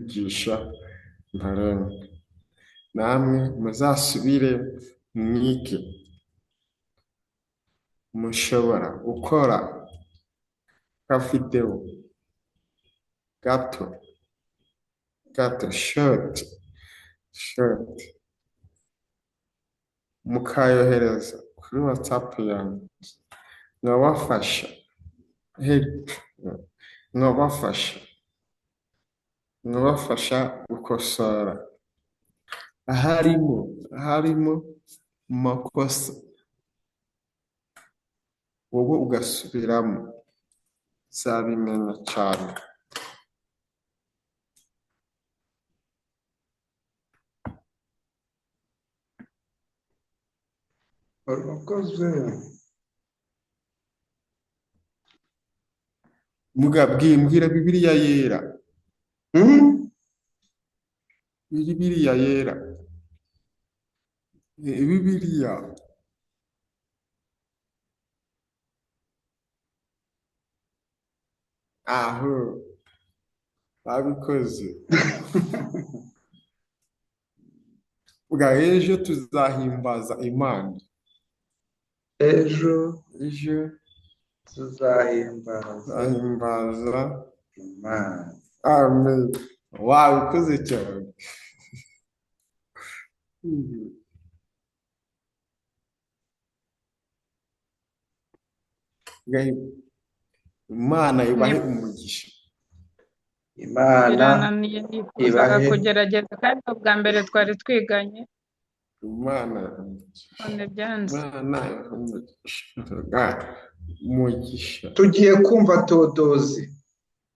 kwigisha ntarengwa. Namwe muzasubire mwige, mushobora gukora ka videwo gato gato short mukayohereza kuri WhatsApp yanjye, nkabafasha help nkabafasha gukosora aharimo makosa, wowe ugasubiramo, uzabimenya cyane. urakoze. Mbwira Bibiliya yera. Hmm? Bibiliya yera. Bibiliya. Aho babikoze. Bwa ejo tuzahimbaza Imana. ejo Ejo tuzahimbaza Imana. Amen. Wabikoze cyane. Imana ibahe umugisha. Imana birananiye, nifuzaga ibahe kugerageza kandi ubwa mbere twari twiganye Imana none byanze. umugisha. tugiye kumva Todozi.